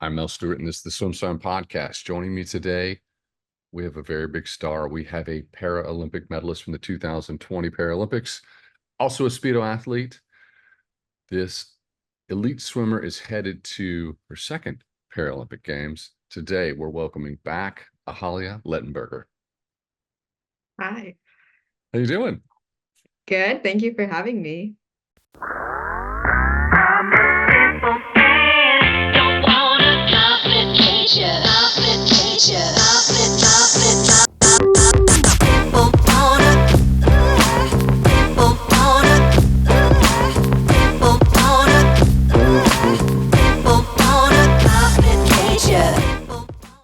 I'm Mel Stewart, and this is the SwimSwam podcast. Joining me today, we have a very big star. We have a Paralympic medalist from the 2020 Paralympics, also a Speedo athlete. This elite swimmer is headed to her second Paralympic Games. Today, we're welcoming back Ahalya Lettenberger. Hi. How you doing? Good. Thank you for having me.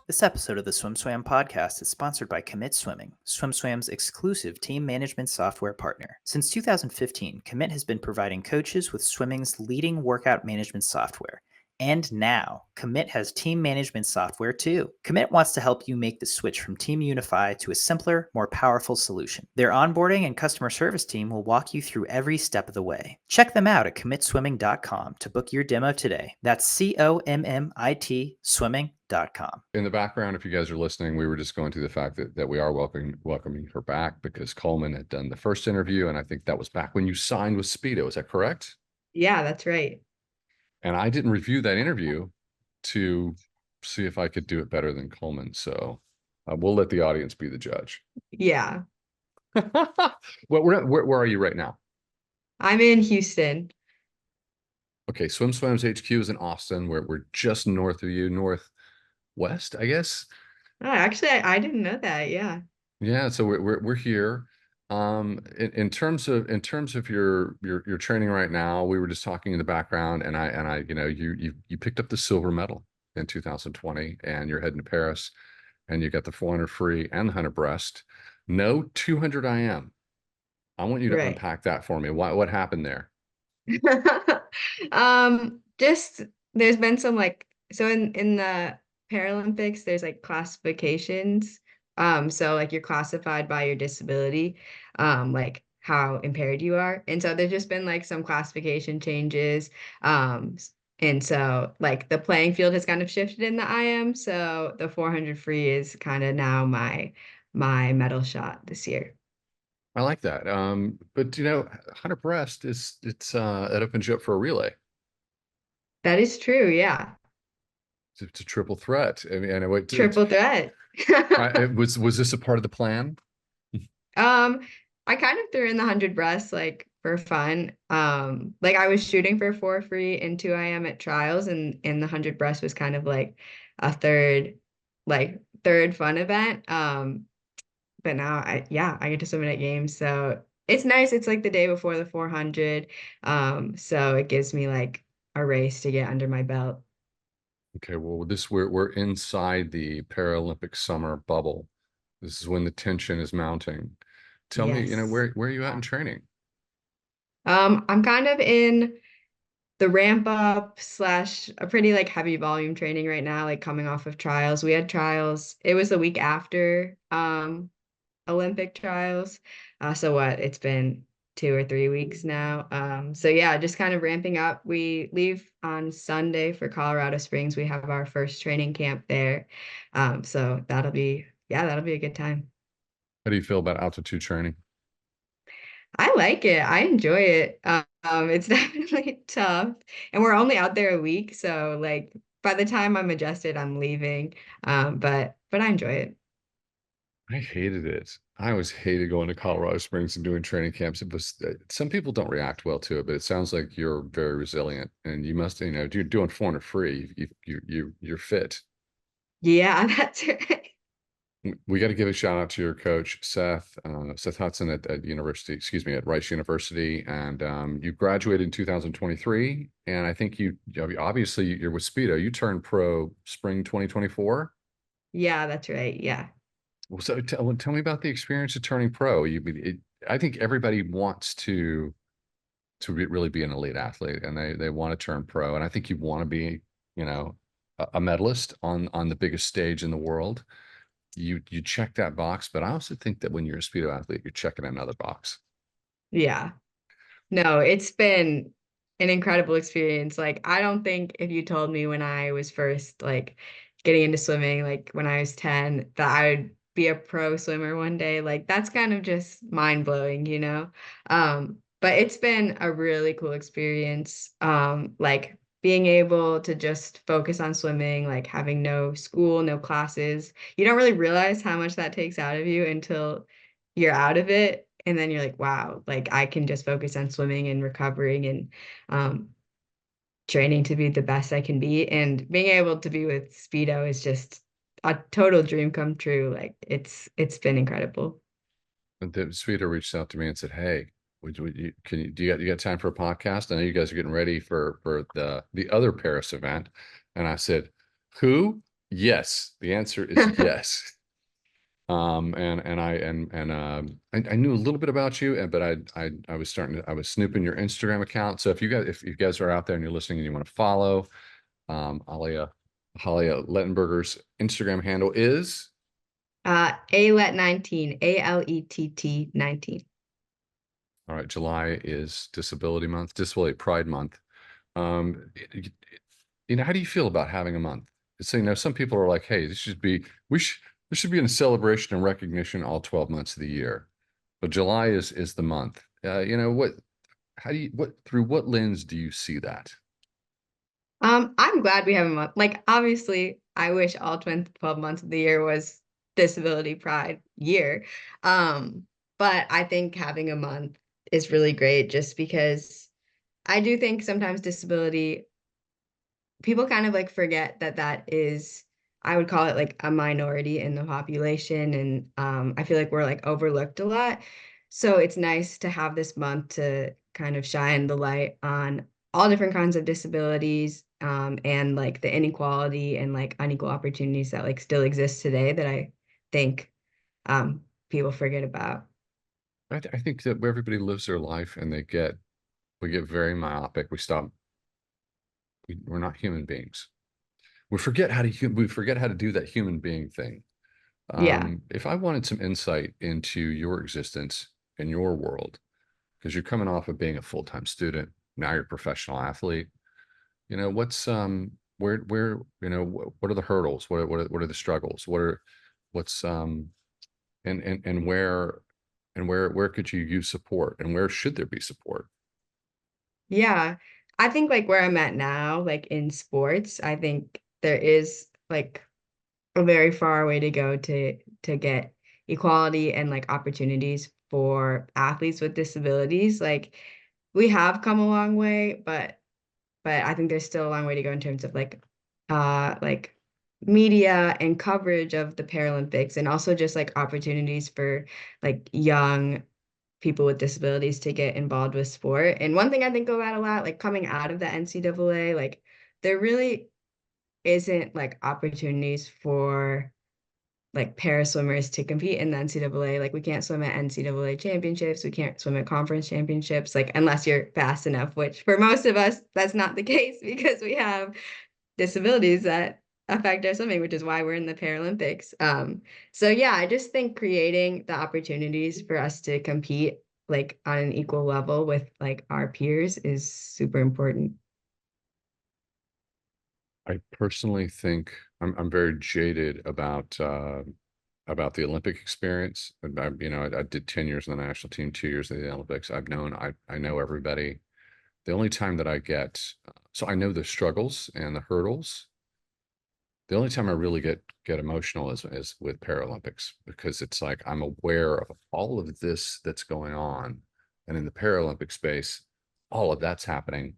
This episode of the SwimSwam podcast is sponsored by Commit Swimming, SwimSwam's exclusive team management software partner. Since 2015, Commit has been providing coaches with swimming's leading workout management software. And now, Commit has team management software too. Commit wants to help you make the switch from Team Unify to a simpler, more powerful solution. Their onboarding and customer service team will walk you through every step of the way. Check them out at commitswimming.com to book your demo today. That's COMMIT swimming.com. In the background, if you guys are listening, we were just going through the fact that we are welcoming her back because Coleman had done the first interview, and I think that was back when you signed with Speedo. Is that correct? Yeah, that's right. And I didn't review that interview to see if I could do it better than Coleman. So we'll let the audience be the judge. Yeah. Well, where are you right now? I'm in Houston. Okay, SwimSwam's HQ is in Austin. We're just north of you, northwest, I guess. Oh, actually, I didn't know that. Yeah. Yeah, so we're here. In terms of your training right now, we were just talking in the background, and I you picked up the silver medal in 2020, and you're heading to Paris, and you got the 400 free and the 100 breast. No 200 IM. I want you to Right. unpack that for me. What happened there? Just there's been some so in the Paralympics, there's like classifications. So like you're classified by your disability, like how impaired you are. And so there's just been like some classification changes. And so like the playing field has kind of shifted in the IM. So the 400 free is kind of now my medal shot this year. I like that. But 100 breast it opens you up for a relay. That is true, yeah. It's a triple threat. I mean, and Triple threat. was this a part of the plan? I kind of threw in the 100 breasts like for fun. Like I was shooting for 4 free and 2 IM at trials, and the 100 breast was kind of like a third fun event. But now I get to swim it at games, so it's nice. It's like the day before the 400. So it gives me like a race to get under my belt. Okay, well, we're inside the Paralympic summer bubble. This is when the tension is mounting. Tell me, Yes. where are you at in training? I'm kind of in the ramp up slash a pretty like heavy volume training right now, like coming off of trials. We had trials. It was the week after Olympic trials. So what? It's been 2 or 3 weeks now. So yeah, just kind of ramping up. We leave on Sunday for Colorado Springs. We have our first training camp there. So that'll be a good time. How do you feel about altitude training? I like it. I enjoy it. It's definitely tough, and we're only out there a week, so like by the time I'm adjusted, I'm leaving. But I enjoy it. I hated it. I always hated going to Colorado Springs and doing training camps. It was some people don't react well to it, but it sounds like you're very resilient, and you must, you're doing 400 free. You're fit. Yeah, that's right. We got to give a shout out to your coach, Seth Huston at University, excuse me, at Rice University. And you graduated in 2023. And I think obviously you're with Speedo. You turned pro spring 2024. Yeah, that's right. Yeah. Well, so tell me about the experience of turning pro. I think everybody wants really be an elite athlete, and they want to turn pro. And I think you want to be, a medalist on the biggest stage in the world. You check that box, but I also think that when you're a Speedo athlete, you're checking another box. Yeah. No, it's been an incredible experience. Like, I don't think if you told me when I was first like getting into swimming, like when I was 10, that I would be a pro swimmer one day, like that's kind of just mind blowing, you know? But it's been a really cool experience. Like being able to just focus on swimming, like having no school, no classes. You don't really realize how much that takes out of you until you're out of it. And then you're like, wow, like I can just focus on swimming and recovering and um, training to be the best I can be. And being able to be with Speedo is just a total dream come true. Like it's been incredible. And then Speedo reached out to me and said, "Hey, would you can you do you got time for a podcast? I know you guys are getting ready for the other Paris event." And I said, "Who? Yes." The answer is yes. I knew a little bit about you, but I was I was snooping your Instagram account. So if you guys are out there and you're listening and you want to follow, Ahalya Lettenberger's Instagram handle is ALET 19, ALETT 19. all right. July is Disability Month, Disability Pride Month. You know, how do you feel about having a month? So, you know, some people are like, "Hey, there should be a celebration and recognition all 12 months of the year." But July is the month. You know, through what lens do you see that? I'm glad we have a month. Like, obviously, I wish all 12 months of the year was Disability Pride year. Um, but I think having a month is really great just because I do think sometimes disability, people kind of like forget that that is, I would call it like a minority in the population. And I feel like we're like overlooked a lot. So it's nice to have this month to kind of shine the light on all different kinds of disabilities, and like the inequality and like unequal opportunities that like still exist today that I think people forget about. I think that everybody lives their life and we get very myopic. We're not human beings. We forget how to do that human being thing. Yeah. If I wanted some insight into your existence in your world, because you're coming off of being a full-time student, now you're a professional athlete, you know, what are the hurdles? What are the struggles? What's and where could you use support and where should there be support? Yeah. I think like where I'm at now, like in sports, I think there is like a very far way to go to get equality and like opportunities for athletes with disabilities. Like we have come a long way, but I think there's still a long way to go in terms of like media and coverage of the Paralympics and also just like opportunities for like young people with disabilities to get involved with sport. And one thing I think about a lot, like coming out of the NCAA, like there really isn't like opportunities for like para swimmers to compete in the NCAA. Like we can't swim at NCAA championships, we can't swim at conference championships, like unless you're fast enough, which for most of us, that's not the case because we have disabilities that affect our swimming, which is why we're in the Paralympics. So yeah, I just think creating the opportunities for us to compete like on an equal level with like our peers is super important. I personally think I'm very jaded about the Olympic experience. You know, I did 10 years in the national team, 2 years in the Olympics. I know everybody. The only time that I get, so I know the struggles and the hurdles. The only time I really get emotional is with Paralympics because it's like I'm aware of all of this that's going on, and in the Paralympic space, all of that's happening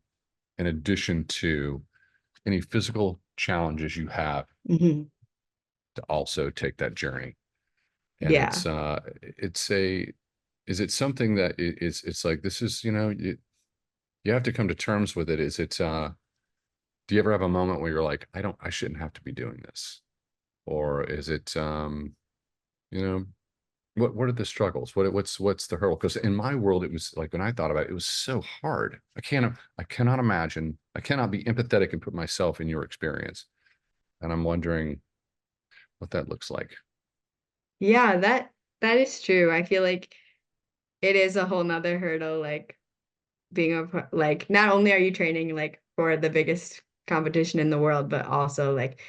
in addition to any physical challenges you have Mhm. to also take that journey. And Yeah. it's a is it something that it's like this is, you know, you have to come to terms with it. Do you ever have a moment where you're like, I shouldn't have to be doing this? Or is it you know, what are the struggles? What's the hurdle? Because in my world, it was like when I thought about it, it was so hard. I cannot imagine, I cannot be empathetic and put myself in your experience. And I'm wondering what that looks like. Yeah, that is true. I feel like it is a whole nother hurdle. Like like not only are you training like for the biggest competition in the world, but also like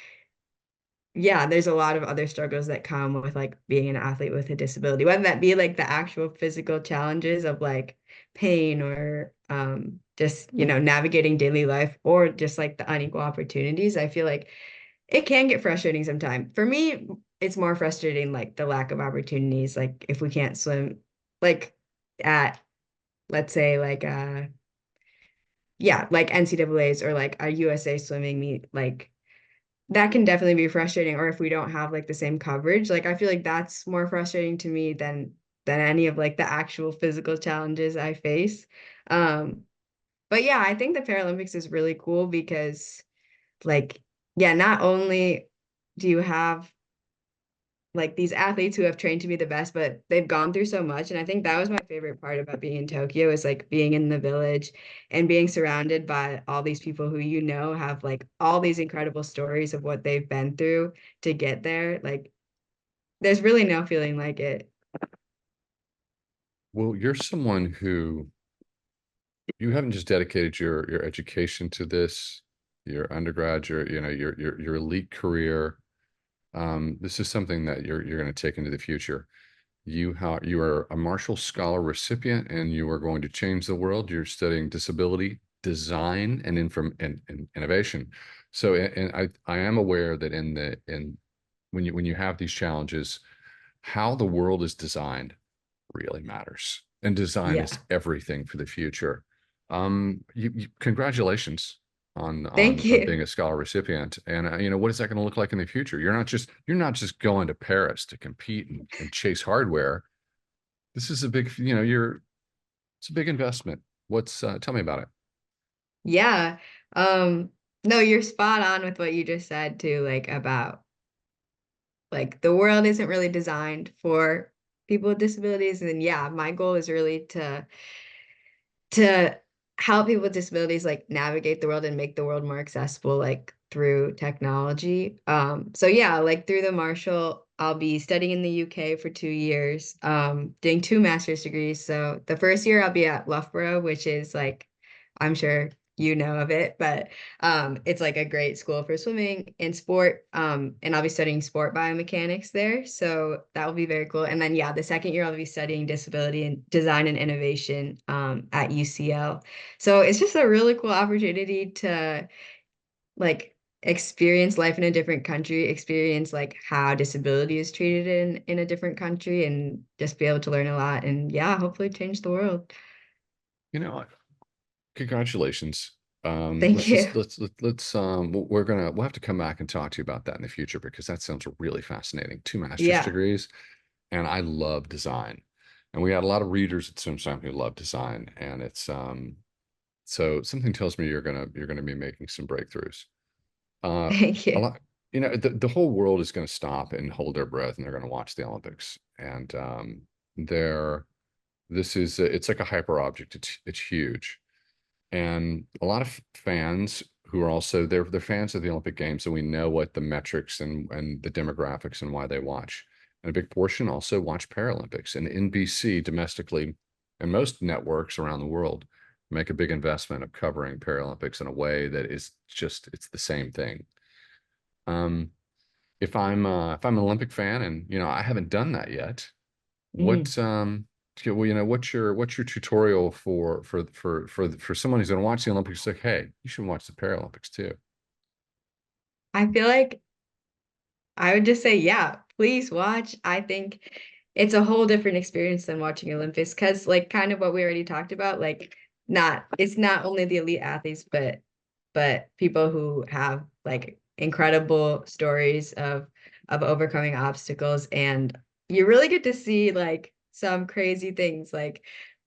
yeah, there's a lot of other struggles that come with like being an athlete with a disability, whether that be like the actual physical challenges of like pain or just, you know, navigating daily life or just like the unequal opportunities. I feel like it can get frustrating sometimes. For me, it's more frustrating like the lack of opportunities. Like if we can't swim like at let's say like yeah, like NCAA's or like a USA swimming meet, like that can definitely be frustrating. Or if we don't have like the same coverage, like I feel like that's more frustrating to me than any of like the actual physical challenges I face. Um, but yeah, I think the Paralympics is really cool because like, yeah, not only do you have like these athletes who have trained to be the best, but they've gone through so much. And I think that was my favorite part about being in Tokyo is like being in the village and being surrounded by all these people who, you know, have like all these incredible stories of what they've been through to get there. Like there's really no feeling like it. Well, you're someone who you haven't just dedicated your education to this, your undergrad, your elite career. This is something that you're going to take into the future. You are a Marshall Scholar recipient, and you are going to change the world. You're studying disability design and and innovation. So, and I am aware that in when you have these challenges, how the world is designed really matters, and design Yeah. is everything for the future. Congratulations Thank on you. being a scholar recipient, and you know, what is that going to look like in the future? You're not just going to Paris to compete and chase hardware. This is a big, you know, it's a big investment. Tell me about it. Yeah. Um, no, you're spot on with what you just said too, like about like the world isn't really designed for people with disabilities. And yeah, my goal is really to help people with disabilities like navigate the world and make the world more accessible like through technology. So yeah, like through the Marshall, I'll be studying in the UK for 2 years, doing two master's degrees. So the first year I'll be at Loughborough, which is like, I'm sure you know of it, but it's like a great school for swimming and sport. And I'll be studying sport biomechanics there. So that will be very cool. And then, yeah, the second year I'll be studying disability and design and innovation at UCL. So it's just a really cool opportunity to like experience life in a different country, experience like how disability is treated in a different country, and just be able to learn a lot. And yeah, hopefully change the world. You know, congratulations. Thank you. We'll have to come back and talk to you about that in the future, because that sounds really fascinating. Two master's Yeah. degrees, and I love design. And we had a lot of readers at SwimSwam who love design, and it's so something tells me you're gonna be making some breakthroughs. Thank A you. lot, you know, the whole world is going to stop and hold their breath, and they're going to watch the Olympics. And they're this is it's like a hyper object. It's huge, and a lot of fans who are also they're fans of the Olympic Games, and we know what the metrics and the demographics and why they watch. And a big portion also watch Paralympics, and NBC domestically and most networks around the world make a big investment of covering Paralympics in a way that is just it's the same thing. Um, if I'm an Olympic fan, and you know, I haven't done that yet, Mhm. what well, you know, what's your tutorial for someone who's going to watch the Olympics? Like, hey, you should watch the Paralympics too. I feel like I would just say, yeah, please watch. I think it's a whole different experience than watching Olympics because, like, kind of what we already talked about, like, not it's not only the elite athletes, but people who have like incredible stories of overcoming obstacles, and you really get to see like some crazy things, like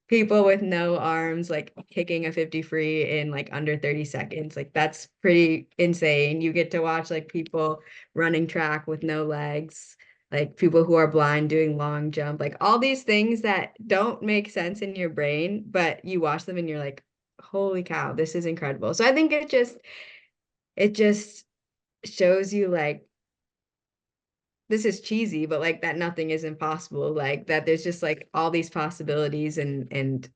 people with no arms like kicking a 50 free in like under 30 seconds. Like that's pretty insane. You get to watch like people running track with no legs, like people who are blind doing long jump, like all these things that don't make sense in your brain, but you watch them and you're like, holy cow, this is incredible. So I think it just shows you like this is cheesy, but like that nothing is impossible, like that there's just like all these possibilities, and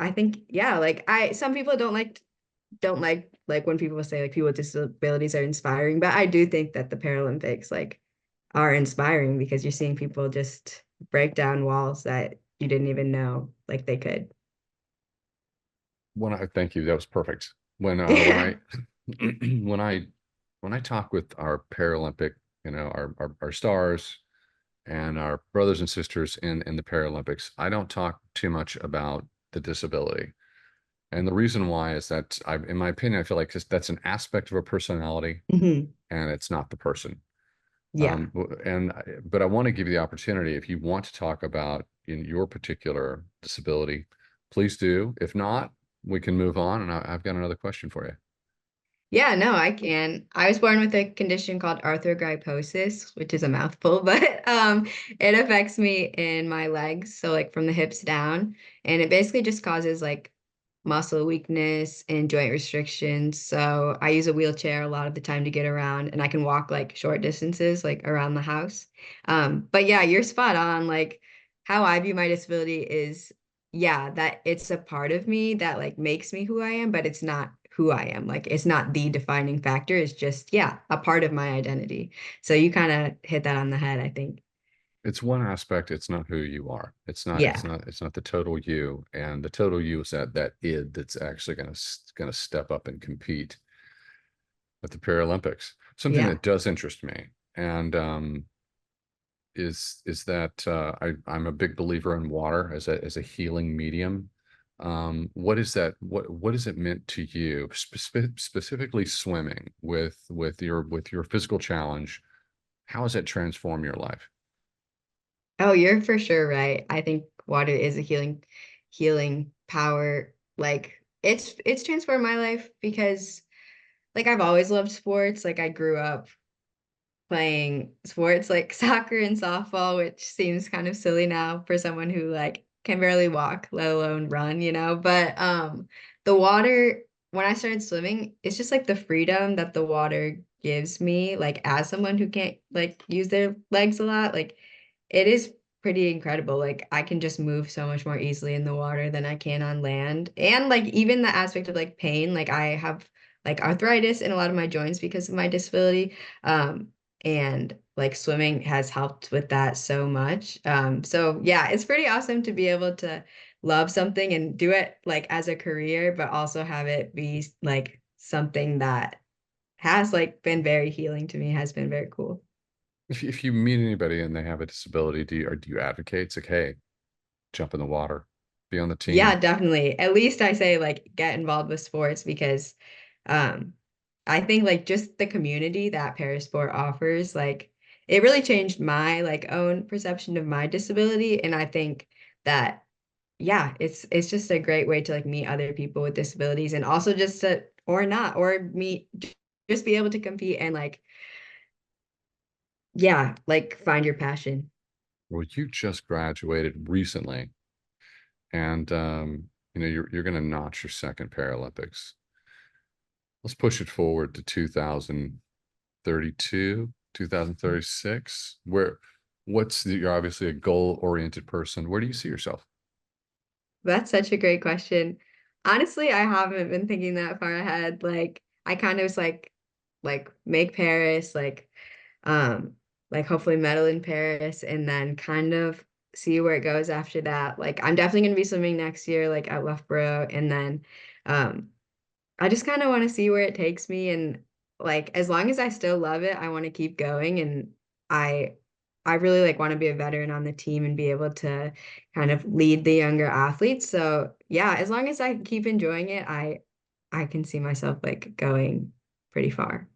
I think, yeah, like some people don't like when people say like people with disabilities are inspiring, but I do think that the Paralympics like are inspiring because you're seeing people just break down walls that you didn't even know like they could. Thank you. That was perfect. When Yeah. I when I when I talk with our Paralympic, our stars and our brothers and sisters in the Paralympics, I don't talk too much about the disability. And the reason why is that in my opinion, I feel like that's an aspect of a personality Hmm. and it's not the person. Yeah. But I want to give you the opportunity, if you want to talk about in your particular disability, please do. If not, we can move on. And I've got another question for you. Yeah, no, I can. I was born with a condition called arthrogryposis, which is a mouthful, but it affects me in my legs, so like from the hips down, and it basically just causes like muscle weakness and joint restrictions. So I use a wheelchair a lot of the time to get around, and I can walk like short distances, like around the house. But yeah, you're spot on. Like how I view my disability is, yeah, that it's a part of me that like makes me who I am, but it's not who I am. Like it's not the defining factor. It's just, yeah, a part of my identity. So you kind of hit that on the head, I think. It's one aspect. It's not who you are. Yeah. It's not the total you. And the total you is that id that's actually going to step up and compete at the Paralympics. Something Yeah. that does interest me. And is that I'm a big believer in water as a healing medium. What is that? What has it meant to you, specifically swimming with your physical challenge? How has it transformed your life? Oh, you're for sure right. I think water is a healing power. Like it's transformed my life because like I've always loved sports. Like I grew up playing sports like soccer and softball, which seems kind of silly now for someone who like can barely walk, let alone run, you know. But the water, when I started swimming, it's just like the freedom that the water gives me, like as someone who can't like use their legs a lot, like it is pretty incredible. Like I can just move so much more easily in the water than I can on land. And like even the aspect of like pain, like I have like arthritis in a lot of my joints because of my disability. And like swimming has helped with that so much. So yeah, it's pretty awesome to be able to love something and do it like as a career, but also have it be like something that has like been very healing to me, has been very cool. If you meet anybody and they have a disability, do you advocate? It's like, hey, jump in the water, be on the Yeah, team. definitely. At least I say like get involved with sports because um I think like just the community that Parasport offers, like it really changed my like own perception of my disability. And I think that yeah, it's just a great way to like meet other people with disabilities and also just to or not or meet just be able to compete and like yeah, like find your passion. Well, you just graduated recently, and you're going to notch your second Paralympics. Let's push it forward to 2032, 2036. You're obviously a goal-oriented person. Where do you see yourself? That's such a great question. Honestly, I haven't been thinking that far ahead. Like I kind of was like make Paris, like hopefully medal in Paris and then kind of see where it goes after that. Like I'm definitely gonna be swimming next year, like at Loughborough, and then um I just kind of want to see where it takes me and like as long as I still love it, I want to keep going and I I really like want to be a veteran on the team and be able to kind of lead the younger athletes. So, yeah, as long as I keep enjoying it, I can see myself like going pretty far.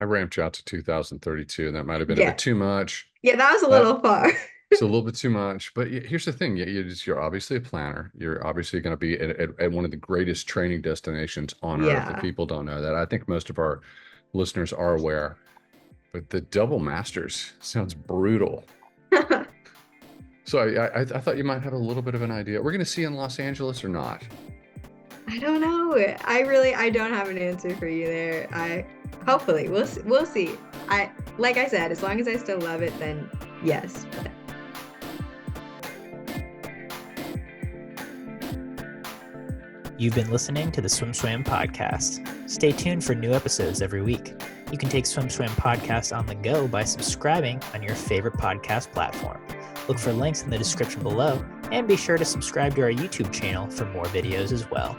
I ramped you out to 2032, and that might have been a bit Yeah. too much. Yeah, that was a Uh, little far. it's a little bit too much, but here's the thing: you're obviously a planner. You're obviously going to be at one of the greatest training destinations on earth. If Yeah. people don't know that, I think most of our listeners are aware. But the double masters sounds brutal. So I thought you might have a little bit of an idea. We're going to see you in Los Angeles or not? I don't know. I don't have an answer for you there. I hopefully we'll see. I like I said, as long as I still love it, then yes. But You've been listening to the SwimSwam podcast. Stay tuned for new episodes every week. You can take SwimSwam podcast on the go by subscribing on your favorite podcast platform. Look for links in the description below, and be sure to subscribe to our YouTube channel for more videos as well.